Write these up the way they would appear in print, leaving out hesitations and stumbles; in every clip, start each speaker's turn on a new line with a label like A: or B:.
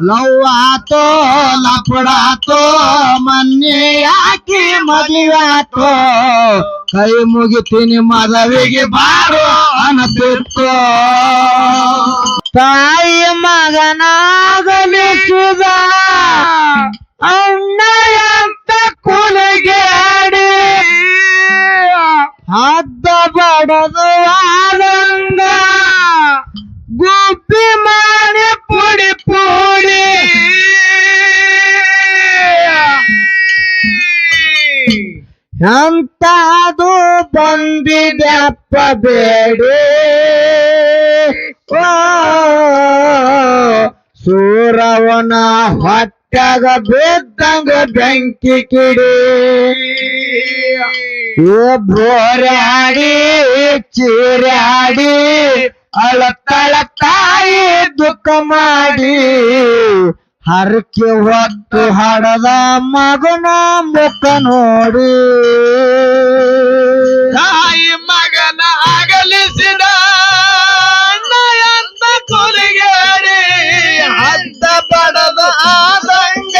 A: love ಆತೋ ಲಪಡಾತೋ ಮನ್ನೆ ಯಾಕೆ ಮದುವೆ ಆತೋ ಕೈ ಮುಗಿತೀನಿ ಮದುವೆಗೆ ಬಾರೋ ಅನತಿತ್ತು ತಾಯಿ ಮಗನಾಗಲಿಸಿದ ಅಣ್ಣ ಅಂತ ಕುಲಗೇಡಿ ಹದ್ದ ಬಡದು ಆದಂಗ ಗುಬ್ಬಿ ಮಾಡಿ ಪುಡಿ ಪುಡಿ ಎಂತದು ಬಂದಿದೆಪ್ಪ ಬೇಡಿ ಸೂರವನ ಹೊಟ್ಟಾಗ ಬಿದ್ದಂಗ ಬೆಂಕಿ ಕಿಡಿ ಬೋರ್ಯಾಡಿ ಚೀರ್ಯಾಡಿ ಅಳತಳ ತಾಯಿ ದುಃಖ ಮಾಡಿ ಹರಕೆ ಹೊತ್ತು ಹಡದ ಮಗನ ಮುಖ ನೋಡಿ
B: ತಾಯಿ ಮಗನ ಅಗಲಿಸಿದ ಅಂತ ಕೊಲಿಗೇಡಿ ಹದ್ದ ಬಡದ ಆದಂಗ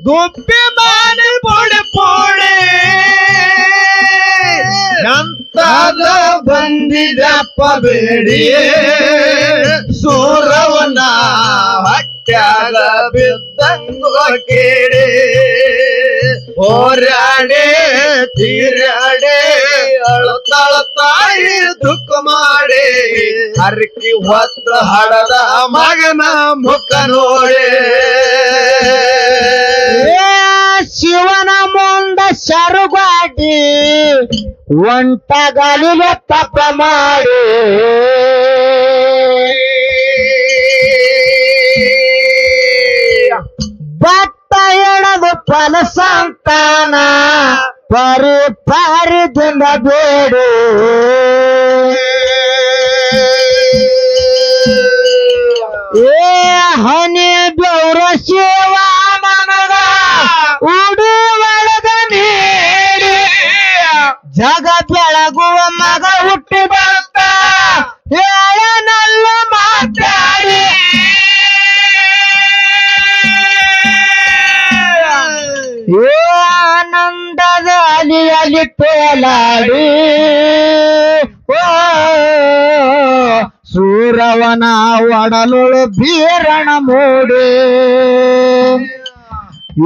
B: ಗುಬ್ಬಿ ಮಾಡಿ ಪುಡಿ ಪುಡಿ ಎಂತದ ಬಂದಿದಪ್ಪ ಬೇಡಿ ಸೂರವನ ಹೊಟ್ಯಾಗ ಬಿದ್ದಂಗೋ ಕೇಳಿ ಹೋರಾಡೆ ತೀರಾಡೆ ಅಳತಾಳ ತಾಯಿ ದುಃಖ ಮಾಡಿ ಹರಕಿ ಹೊತ್ತು ಹಡದ ಮಗನ ಮುಖ ನೋಡಿ
A: ಶಿವನ ಮುಂದ ಶರುಗಾಡಿ ಒಂಟಗಲಿಗೆ ತಪ ಮಾಡಿ ಭತ್ತ ಎಣದು ಫಲಸಂತಾನ ಪರಿ ಪಾರಿದಿಂದ ಬೇಡು ಏ ಹನಿ ಬೆವರ ಶಿವ ನನಗ ಉಡಿ ಒಳಗ ನೀಡಿ ಜಗ ಬೆಳಗುವ ಮಗ ಹುಟ್ಟಿ ಬಂತ ಹೇಳನಲ್ಲ ಮಾತಾಡಿ ಏ ಆನಂದದ ಅಲಿಯಲಿ ತೇಲಾಡಿ ಸೂರವನ ಒಡಲುಳು ಬೀರಣ ಮೂಡಿ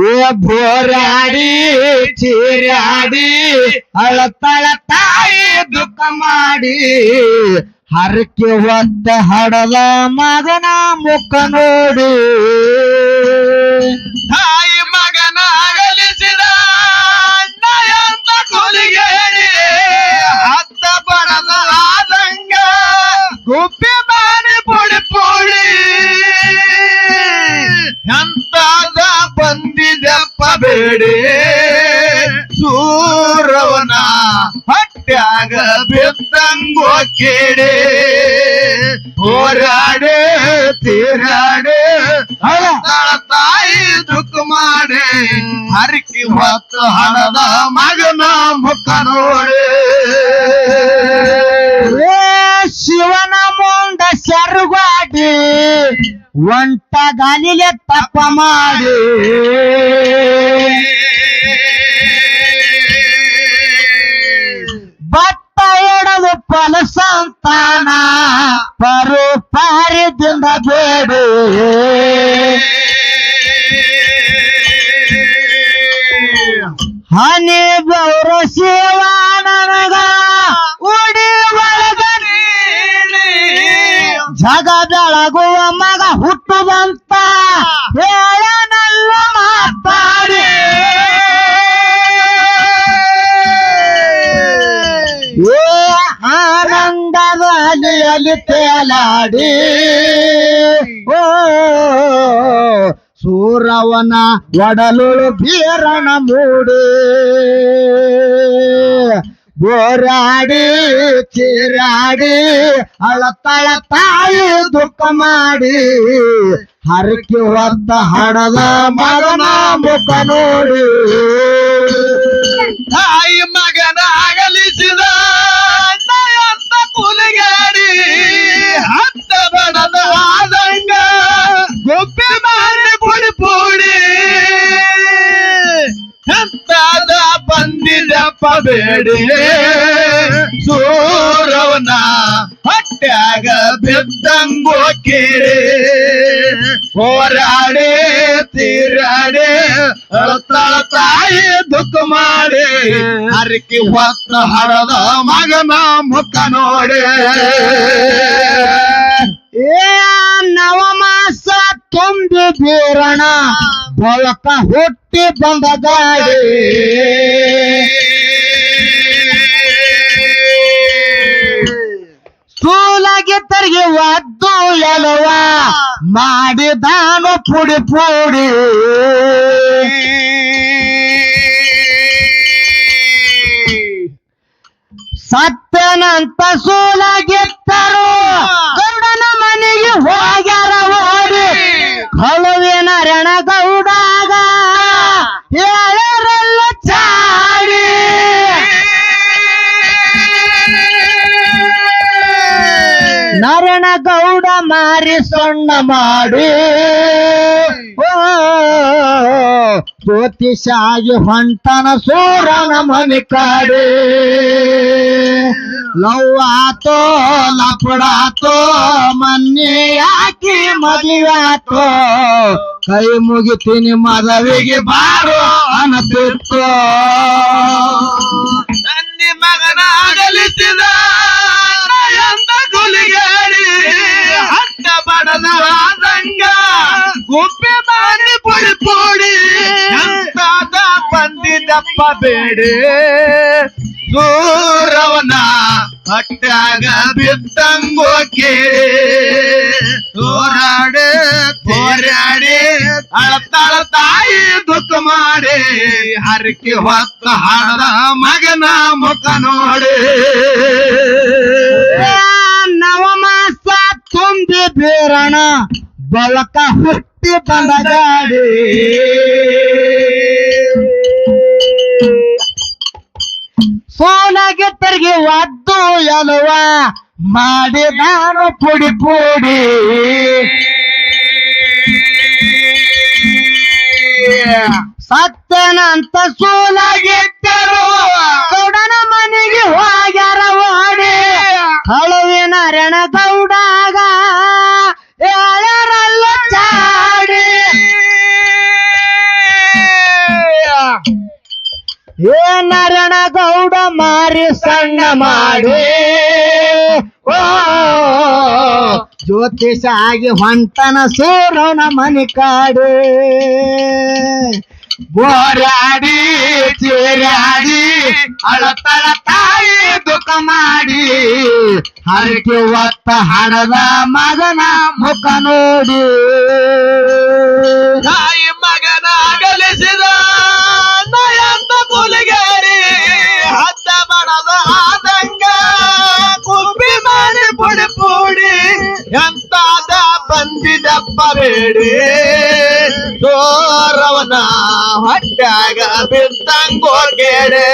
A: ಏ ಬೋರಾಡಿ ಚೀರಾಡಿ ಅಳತಳ ತಾಯಿ ದುಃಖ ಮಾಡಿ ಹರಕೆ ಹೊತ್ತ ಹಡದ ಮಗನ ಮುಖ ನೋಡಿ
B: ತಾಯಿ ಮಗನ ಅಗಲಿಸಿದ ಅಂತ ಕೊಲಿಗೇಡಿ ಹದ್ದ ಬಡದ ಆದಂಗ ಗುಬ್ಬಿ ಮಾಡಿ ಪುಡಿ ಪುಡಿ ಎಂತದ ಬಂದಿದಪ್ಪ ಬೇಡಿ ಸೂರವನ ಹೊಟ್ಯಾಗ ಬಿದ್ದಂಗೋ ಕೇಳಿ ಹೋರಾಡೆ ತೀರಾಡೆ ಅಳತಾಳ ತಾಯಿ ದುಃಖ ಮಾಡಿ ಹರಕಿ ಹೊತ್ತು ಹಣದ ಮಗನ ಮುಖ ನೋಡಿ
A: ಶಿವನ ಮುಂದ ಶರುಗಾಡಿ ಒಂಟ ಗಾಲಿಲೆ ತಪ್ಪ ಮಾಡಿ ಭತ್ತ ಎಡದು ಫಲಸಂತಾನ ಪರು ಪಾರಿದಿಂದ ಬೇಡು ಹನಿ ಬೆವರ ಶಿವ ನನಗ ಉಡಿ ಒಳಗ ನೀಡಿ ಜಗ ಬೆಳಗುವ ಮಗ ಹುಟ್ಟುದಂತ ಹೇಳನಲ್ಲ ಮಾತಾಡಿ ಏ ಆನಂದದ ಅಲಿಯಲಿ ತೇಲಾಡಿ ಸೂರವನ ಒಡಲುಳು ಬೀರಣ ಮೂಡಿ ಬೋರಾಡಿ ಚೀರಾಡಿ ಅಳತಳ ತಾಯಿ ದುಃಖ ಮಾಡಿ ಹರಕೆ ಹೊತ್ತ ಹಡದ ಮಗನ ಮುಖ ನೋಡಿ
B: ತಾಯಿ ಮಗನ ಅಗಲಿಸಿದ ಅಂತ ಕುಲಿಗಾಡಿ ಹತ್ತ ಬಡದ ಆದಂಗ ಗುಬ್ಬಿ ಬೇಡಿ ಸೂರವನ ಹೊಟ್ಯಾಗ ಬಿದ್ದಂಗೋ ಕೇಳಿ ಹೋರಾಡಿ ತೀರಾಡಿ ಅಳತಾಳ ತಾಯಿ ದುಃಖ ಮಾಡಿ ಹರಕಿ ಹೊತ್ತ ಹಡದ ಮಗನ ಮುಖ ನೋಡಿ
A: ಏ ನವಮಾಸ ತುಂಬಿ ಬೀರಣ ಬಳಕ ಹುಟ್ಟಿ ಬಂದ ಗಾಡಿ ಸೂಲಾಗಿದ್ದರಿಗೆ ಒದ್ದು ಎಲವ ಮಾಡಿದಾನು ಪುಡಿ ಪುಡಿ ಸತ್ತನಂತ ಸೂಲಾಗಿತ್ತರು ಗರುಡನ ಮನೆಗೆ ಹೋಗ್ಯಾರ ಓಡಿ ಕಳುವಿನ ರಣಗೌಡಾಗ ಹೇಳರಲ್ಲ ಚಾಡಿ ನರಣಗೌಡ ಮಾರಿ ಸಣ್ಣ ಮಾಡಿ ಜ್ಯೋತಿಷಾಗಿ ಹೊಂಟನ ಸೂರನ ಮನೆ ಕಾಡಿ ಲವ್ ಆತೋ ಲಪಡಾತೋ ಮನ್ನೆ ಯಾಕಿ ಮದುವಾತೋ ಕೈ ಮುಗಿತೀನಿ ಮದುವೆಗೆ ಬಾರೋ ಅನತಿತ್ತು
B: ನನ್ನಿ ಮಗನಾಗಲಿಸಿದ ಎಂದ ಗುಲಿಗಾಡಿ ಹಟ್ಟ ಬಡದ ಆದಂಗ ಗುಪ್ಪಿ ಮಾಡಿ ಪುಡಿ ಪುಡಿ ಎಂತಾದ ಬಂದಿದ್ದಪ್ಪ ಬೇಡಿ ಸೂರವನ ಹೊಟ್ಯಾಗ ಬಿದ್ದಂಗೋ ಕೇಳಿ ಹೋರಾಡಿ ಹೋರಾಡಿ ಅಳತಾಳ ತಾಯಿ ದುಃಖ ಮಾಡಿ ಹರಕಿ ಹೊತ್ತ ಹಾಡದ ಮಗನ ಮುಖ ನೋಡಿ
A: ನವಮಾಸ ತುಂಬಿ ಬೀರಣ ಬಳಕ ಹುಟ್ಟಿ ಬಂದ ಗಾಡಿ ಸೋಲಾಗಿದ್ದರಿಗೆ ಒದ್ದು ಎಲುವ ಮಾಡಿದಾನು ಪುಡಿ ಪುಡಿ ಸತ್ತನಂತ ಸೋಲಾಗಿದ್ದರು ಗೌಡನ ಮನೆಗೆ ಹೋಗ್ಯಾರ ಓಡಿ ಕಳುವಿನ ರಣಗೌಡಾಗ ಹೇಳರಲ್ಲ ಚಾಡಿ ಏನರಣ ಗೌಡ ಮಾರಿ ಸಣ್ಣ ಮಾಡಿ ಓ ಜ್ಯೋತಿಷ ಆಗಿ ಹೊಂಟನ ಸೂರನ ಮನೆ ಕಾಡಿ ಬೋರಾಡಿ ಚೀರಾಡಿ ಅಳತಳ ತಾಯಿ ದುಃಖ ಮಾಡಿ ಹರಕೆ ಹೊತ್ತ ಹಡದ ಮಗನ ಮುಖ ನೋಡಿ
B: ತಾಯಿ ಮಗನ ಅಗಲಿಸಿದ ನಯಂತ ಗುಲಿಗಾಡಿ ಹತ್ತ ಬಡದ ಆದಂಗ ಕುಪ್ಪಿ ಮಾಡಿ ಪುಡಿ ಪುಡಿ ಎಂತಾದ ಬಂದಿದಪ್ಪ ಬೇಡಿ ಸೋರವನ ಹೊಟ್ಯಾಗ ಬಿದ್ದಂಗೋ ಕೇಳಿ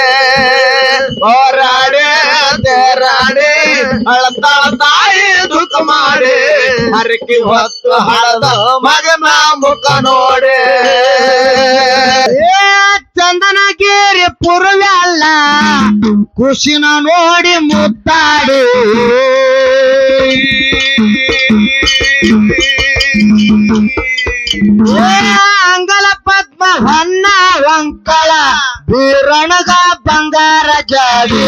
B: ಹೋರಾಡಿ ತೇರಾಡಿ ಅಳತಾಳ ತಾಯಿ ದುಃಖ ಮಾಡಿ ಹರಕಿ ಹೊತ್ತು ಹಳದ ಮಗನ ಮುಖ ನೋಡಿ
A: ಚಂದನಗಿರಿ ಪುರವೆಲ್ಲ ಖುಷಿನ ನೋಡಿ ಮುದ್ದಾಡಿ ಅಂಗಲ ಪದ್ಮ ಹೊನ್ನ ವಂಕಳ ಬೀರಣಗ ಬಂಗಾರ ಜಾಡಿ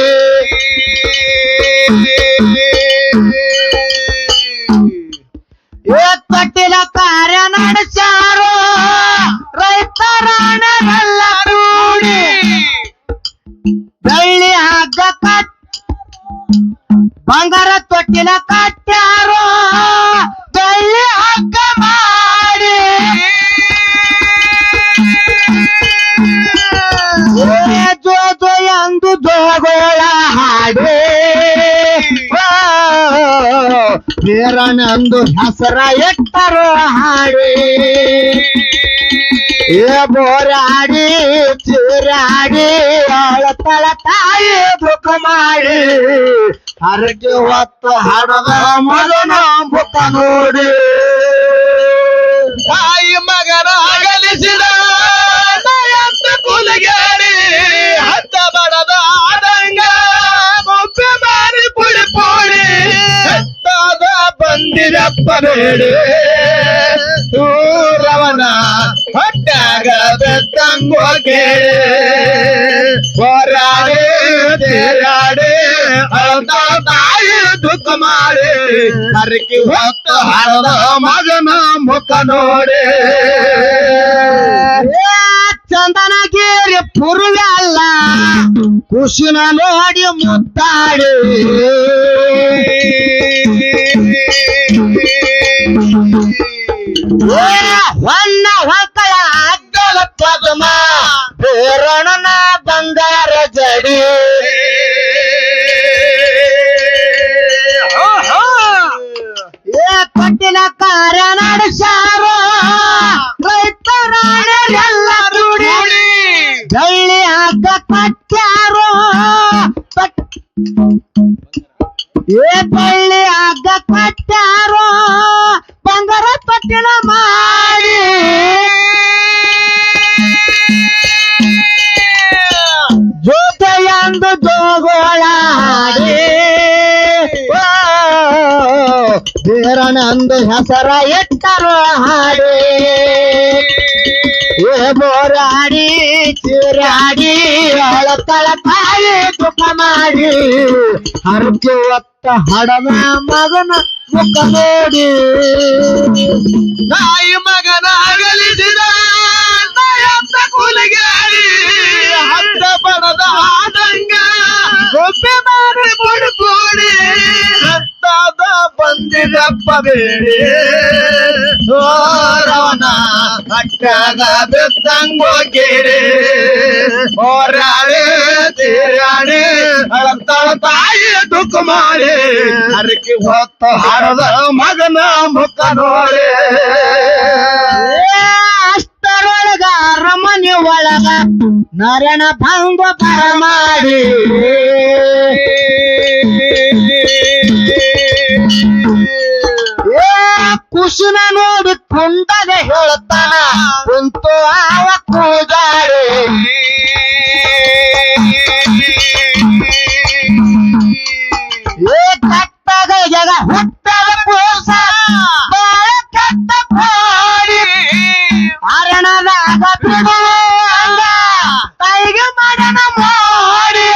A: ಕಟ್ಟಿಲ ಕಾರ್ಯ ನಡೆಸಾರೋ ರೈತರಾಣೆಲ್ಲ ಕೂಡಿ ಬೆಳ್ಳಿ ಹಗ್ಗ ಕಟ್ ಬಂಗಾರ ತೊಟ್ಟಿಲ ಕಟ್ಟ್ಯಾರೋ ಬೆಳ್ಳಿ ಹಗ್ಗ ಮಾಡಿ ಜೋ ಜೋ ಎಂದು ಜೋಗೋಳ ಹಾಡಿ ವೀರನೆಂದು ಹೆಸರ ಇಟ್ಟರು ಹಾಡಿ ಏ ಬೋರಾಡಿ ಚೀರಾಡಿ ಅಳತಳ ತಾಯಿ ದುಃಖ ಮಾಡಿ ಹರಕೆ ಹೊತ್ತು ಹಡದ ಮಗನ ಮುಖ ನೋಡಿ
B: ತಾಯಿ ಮಗನ ಅಗಲಿಸಿದ ನಯಂತ ಗುಲಿಗಾಡಿ ಹತ್ತ ಬಡದ ಆದ ದಪ್ಪಬೇಡಿ ದೂರವನ ಹೊಟ್ಟಾಗ ಬೆತ್ತಂಗೋ ಕೇಳಿ ಹೋರಾಡಿ ತೇರಾಡಿ ಅಳ್ದ ತಾಯಿ ದುಃಖ ಮಾಡಿ ಹರಕಿ ಹೊತ್ತು ಹರದ ಮಗನ ಮುಖ ನೋಡಿ
A: ಚಂದನಗಿರಿ ಪುರುವೆ ಅಲ್ಲ ಕುಶಿನ ನೋಡಿ ಮುತ್ತಾಡಿ ಹೊನ್ನ ಹೊಕ್ಕಳ ಅಗ್ಗಲ ಪದ್ಮ ಬೇರಣನ ಬಂಗಾರ ಜಡಿ ಕಟ್ಟಿನ ಕಾರ್ಯ ನಡೆಸಾರ ರೈತರಾಣೆಲ್ಲ ದುಡಿ ಜಳ್ಳಿ ಹಾಕ ಕಟ್ಟ್ಯಾರೋ ಬಳ್ಳಿ ಹಗ್ಗ ಕಟ್ಟ್ಯಾರೋ ಬಂಗಾರ ಪಟ್ಟಿನ ಮಾಡಿ ಜೊತೆಯಂದು ಜೋಗೋಳಾಡಿ ಬೇರನಂದು ಹೆಸರ ಇಟ್ಟರು ಹಾಡಿ ಬೋರಾಡಿ ಚೀರಾಡಿ ಅಳತಳ ತಾಯಿ ದುಃಖ ಮಾಡಿ ಹರಕೆ ಒತ್ತ ಹಡದ ಮಗನ ಮುಖ ನೋಡಿ
B: ತಾಯಿ ಮಗನ ಅಗಲಿಸಿದ ನಯತ್ತ ಕುಲಗಾಡಿ ಹತ್ತ ಬಣದ ಆದಂಗ ಗೊಬ್ಬೆ ಮಾಡಿ ಬುಡ್ಕೋಡಿ ರಕ್ತದ ಬಂದಿದಪ್ಪ ಬೇಡಿ ರವನ ಅಟ್ಟಾಗ ಬೆತ್ತಂಗೋ ಕೇಳಿ ಹೋರಾಡಿ ತೀರಾಡಿ ಅಳತಾಳ ತಾಯಿ ದುಃಖ ಮಾಡಿ ಹರಕಿ ಹೊತ್ತು ಹಾರದ ಮಗನ ಮುಖ ನೋಡಿ
A: ಅಷ್ಟರೊಳಗ ಅರಮನೆ ಒಳಗ ನರನ ಭಂಗ ಬರಮಾಡಿ ಕುಶಿನ ನೋಡಿ ಕುಂಡದ ಹೇಳ್ತಾನ ಕುಂತು ಆವ ಕೂಜಾಡಿ ಕಟ್ಟದ ಜಗ ಹುಟ್ಟದ ಪೂಸ ಬಾಳ ಕೆಟ್ಟ ಕೋಡಿ ಅರಣದಾಗ ಬಿಡುವ ಕೈಗೆ ಮಾಡನ ಮಾಡಿ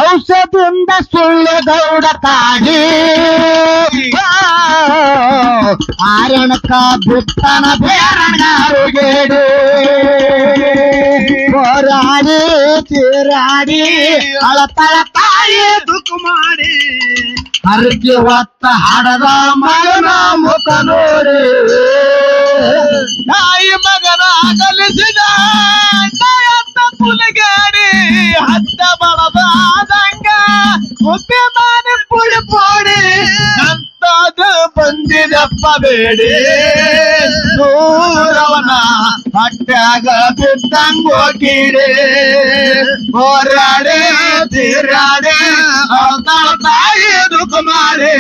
A: ಔಷಧಿಯಿಂದ ಸುಳ್ಳು ಗೌಡ ಕಾಡಿ ಆರಣಕ ಬಿಟ್ಟನ ಬೇರಣಗಾರುಗೇಡಿ ಹೋರಾಡಿ ಚೀರಾಡಿ ಅಳತಳ ತಾಯಿ
B: ದುಃಖ ಮಾಡಿ
A: ಹರಕೆ ಹೊತ್ತ ಹಾಡದ ಮಗನ ಮುಖ ನೋಡಿ
B: ತಾಯಿ ಮಗನ ಅಗಲಿಸಿದ ನಯತ್ತ ಕುಲಗಾಡಿ ಹತ್ತ ಬಣದ ಆದಂಗ ಒಬ್ಬೆ ಮಾಡಿ ಪುಡಿ ಪೋಡಿ ಅಂತದ ಬಂದಿದಪ್ಪ ಬೇಡಿ ದೂರವನ ಹೊಟ್ಟಾಗ ಬಿದ್ದಂಗೋ ಕೀಡಿ ಹೋರಾಡಿ ತೀರಾಡಿ ಅಳ್ತಾಳ ತಾಯಿ ದುಃಖ ಮಾಡಿ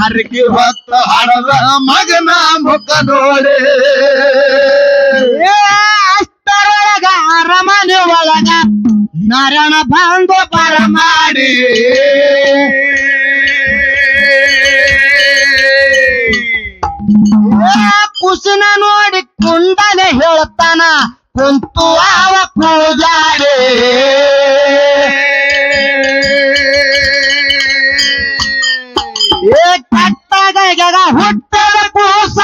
B: ಹರಕಿ ಹೊತ್ತು ಹಡದ ಮಗನ ಮುಖ ನೋಡಿ
A: ಅಷ್ಟರೊಳಗ ಅರಮನೆ ಒಳಗ ನರಣ ಬಂದು ಬರಮಾಡಿ ಕುಸಿನ ನೋಡಿ ಕುಂಡನೆ ಹೇಳ್ತಾನ ಕುಂತು ಆವ ಕೂಜಾಡಿ ಕಟ್ಟಗ ಜಗ ಹುಟ್ಟದ ಕೂಸ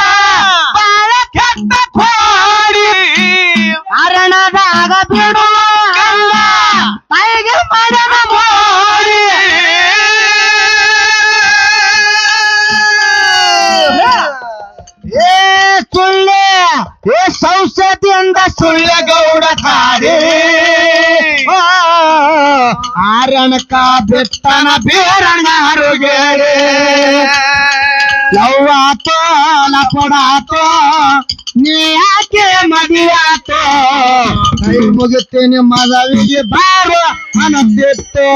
A: ಬಾಳ ಕೆಟ್ಟ ಕೋಡಿ ಅರಣದಾಗ ಬಿಡುವ ಕೈಗೆ ಮಾಡನ ಮಾಡಿ ಸುಳ್ಳೆ ಸೌಷಧಿಯಿಂದ ಸುಳ್ಳ ಗೌಡ ಕಾಡಿ ಆರಣಕ ಬೆಟ್ಟನ ಬೇರಣಗಾರುಗೇಡಿ ಲವ್ವಾತೋ ಲಪಡಾತೋ ನೀ ಯಾಕೆ ಮದಿಯಾತೋ ಕೈ ಮುಗಿತೀನಿ ಮದವಿಗೆ ಬಾರು ಅನ್ನತ್ತಿತ್ತು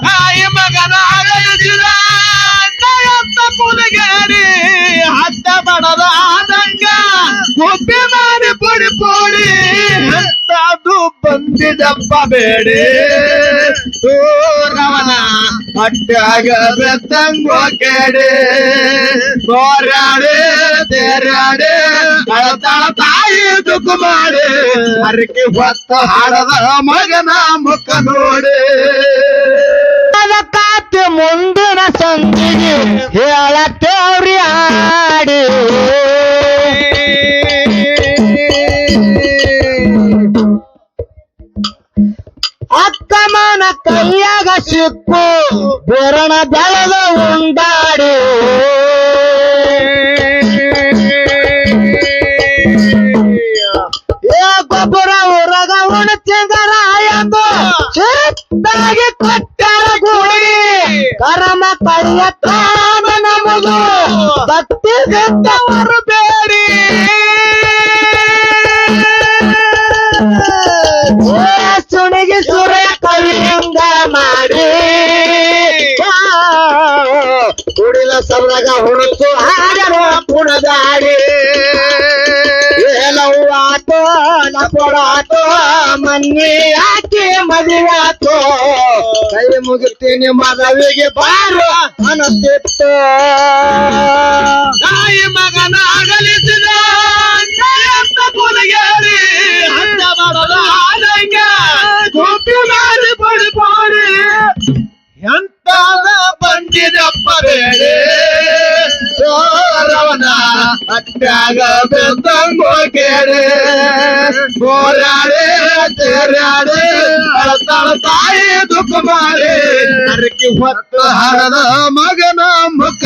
B: ತಾಯಿ ಮಗನ ಅಗಲಿಸಿದ ನಯತ್ತ ಕುಲಗಾಡಿ ಹತ್ತ ಬಣದ ಆದಂಗ ಒಬ್ಬೆ ಮಾಡಿ ಪುಡಿ ಪೋಡಿ ಅದು ಬಂದಿದಪ್ಪ ಬೇಡಿ ರವನ ಹಟ್ಟಾಗ ಬೆತ್ತಂಗೋ ಕೇಳಿ ಹೋರಾಡಿ ತೇರಾಡಿ ಅಳತಾಳ ತಾಯಿ ದುಃಖ ಮಾಡಿ ಹರಕೆ ಹೊತ್ತ ಹಾಡದ ಮಗನ ಮುಖ ನೋಡಿ
A: ಕಾತೆ ಮುಂದಿನ ಸಂದಿಗೆ ಹೇಳತ್ತೇವ್ರಿ ಹಾಡಿ ಅಕ್ಕಮ್ಮನ ಕೈಯಾಗ ಸಿಕ್ಕು ಬೆರಣ ಬೆಳೆದ ಉಂಡಾಡಿ ಗೊಬ್ಬರ ಹೊರಗ ಉಣಚಿಗರ ಎಂದು ಚಿತ್ತಾಗಿ ಕೊಟ್ಟಾರ ಗುಡಿ ಕರಮ ಕಳಿಯ ತಾನ ನಮದು ಭಕ್ತಿ ಗೆದ್ದವರು ಬೇಡಿ ಸುಣಿಗೆ ಸೂರ್ಯ ಕವಿಯಂಗ ಮಾಡಿ ಕುಡಿಲ ಸವರಾಗ ಹುಡುಕು ಹಾಡರು ಕುಣದಾಡಿ ಎಲ್ಲವೂ ಆತೋ ನಪಡಾತೋ ಮನ್ನಿ ಹಾಕಿ ಮದುವೆ ಆತೋ ಕೈ ಮುಗಿತೀನಿ ಮದುವೆಗೆ ಬಾರು ಅನ್ನುತ್ತಿತ್ತು
B: ತಾಯಿ ಮಗನ ಅಗಲಿಸಿದ ಪುಲಗೇರಿ ಹಟ್ಟ ಮಾಡದ ಆಲಂಗ ಗುಬ್ಬಿ ಮಾಡಿ ಪಡಿಪಾಡಿ ಎಂತಾದ ಬಂದಿದಪ್ಪ ಬೇಡಿ ಸೋರವನ ಹಟ್ಟಾಗ ಬೆತ್ತಂಗೋ ಕೇಳಿ ಹೋರಾಡಿ ತೇರಾಡಿ ಅಳತಾಳ ತಾಯಿ ದುಃಖ ಮಾಡಿ ಹರಕೆ ಹೊತ್ತ ಹರದ ಮಗನ ಮುಖ